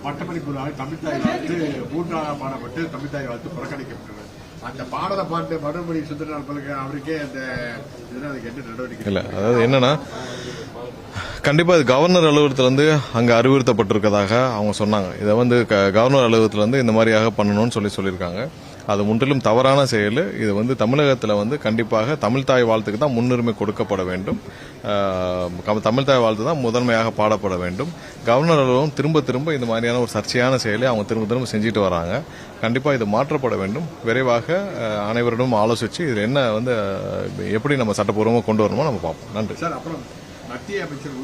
பட்டமளிப்பு தமிழ்தாய் வாழ்த்து 3ஆம் பாடப்பட்டு தமிழ்தாய் வாழ்த்து புறக்கணிக்கப்பட்டது. அந்த பாடலை பாட்டு மறுபடி சுந்தரநாள் பல்கலை அவருக்கே அந்த அதுக்கு என்ன நடவடிக்கை இல்லை. அதாவது என்னன்னா, கண்டிப்பா இது கவர்னர் அலுவலகத்திலிருந்து அங்க அறிவுறுத்தப்பட்டிருக்கதாக அவங்க சொன்னாங்க. இதை வந்து கவர்னர் அலுவலகத்திலிருந்து இந்த மாதிரியாக பண்ணணும்னு சொல்லியிருக்காங்க. அது முற்றிலும் தவறான செயல். இது வந்து தமிழகத்தில் வந்து கண்டிப்பாக தமிழ்தாய் வாழ்த்துக்கு தான் முன்னுரிமை கொடுக்கப்பட வேண்டும். தமிழ்தாய் வாழ்த்து தான் முதன்மையாக பாடப்பட வேண்டும். கவர்னர் அலுவலகம் திரும்ப இந்த மாதிரியான ஒரு சர்ச்சையான செயலை அவங்க திரும்ப செஞ்சுட்டு வராங்க. கண்டிப்பா இது மாற்றப்பட வேண்டும். விரைவாக அனைவரிடம் ஆலோசிச்சு இதில் என்ன வந்து எப்படி நம்ம சட்டப்பூர்வமாக கொண்டு வரணுமோ நம்ம பார்ப்போம். நன்றி சார். அப்புறம் மத்திய அமைச்சர்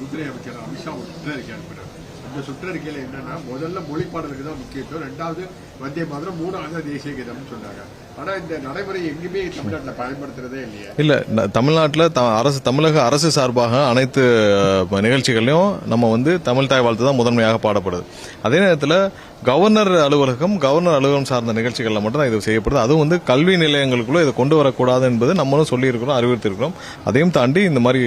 உள்துறை அமைச்சர் அமித்ஷா சுற்றறிக்கை அனுப்பினார். அந்த சுற்றறிக்கையில என்னன்னா, முதல்ல மொழிப்பாடலுக்கு தான் முக்கியத்துவம், 2வது வந்தே மாதரம், 3வது தேசிய கீதம்னு சொன்னாங்க. ஆனா இந்த நடைமுறை எங்குமே தமிழ்நாட்டில் பயன்படுத்துறதே இல்லையா? இல்ல, தமிழ்நாட்டில் தமிழக அரசு சார்பாக அனைத்து நிகழ்ச்சிகளையும் நம்ம வந்து தமிழ்தாய் வாழ்த்து தான் முதன்மையாக பாடப்படுது. அதே நேரத்தில் கவர்னர் அலுவலகம் சார்ந்த நிகழ்ச்சிகள்ல மட்டும் தான் இது செய்யப்படுது. அதுவும் வந்து கல்வி நிலையங்களுக்குள்ள இதை கொண்டு வரக்கூடாது என்பது நம்மளும் சொல்லியிருக்கிறோம், அறிவுறுத்திருக்கிறோம். அதையும் தாண்டி இந்த மாதிரி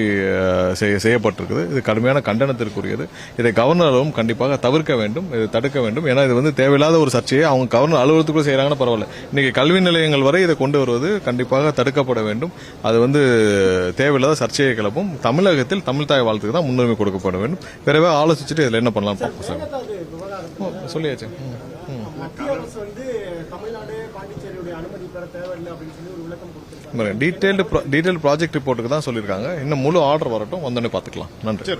செய்யப்பட்டிருக்குது. இது கடுமையான கண்டனத்திற்குரியது. இதை கவர்னர் அலுவலகம் கண்டிப்பாக தவிர்க்க வேண்டும், இதை தடுக்க வேண்டும். ஏன்னா இது வந்து தேவையில்லாத ஒரு சர்ச்சையை அவங்க கவர்னர் அலுவலகத்துக்குள்ள செய்யறாங்கன்னா பரவாயில்ல, இன்னைக்கு கல்வி நிலையங்கள் வரை இதை கொண்டு வருவது கண்டிப்பாக தடுக்கப்பட வேண்டும். அது வந்து தேவையில்லாத சர்ச்சையை கிளப்பும். தமிழகத்தில் தமிழ்தாய் வாழ்த்துக்கு தான் முன்னுரிமை கொடுக்கப்பட வேண்டும். விரைவாக ஆலோசிச்சுட்டு இதுல என்ன பண்ணலாம் பார்ப்போம் சார். சொல்லியாச்சு. டீடைல்டு ப்ராஜெக்ட் ரிப்போர்ட்டுக்கு தான் சொல்லியிருக்காங்க. இன்னும் முழு ஆர்டர் வரட்டும், வந்தோடனே பார்த்துக்கலாம். நன்றி.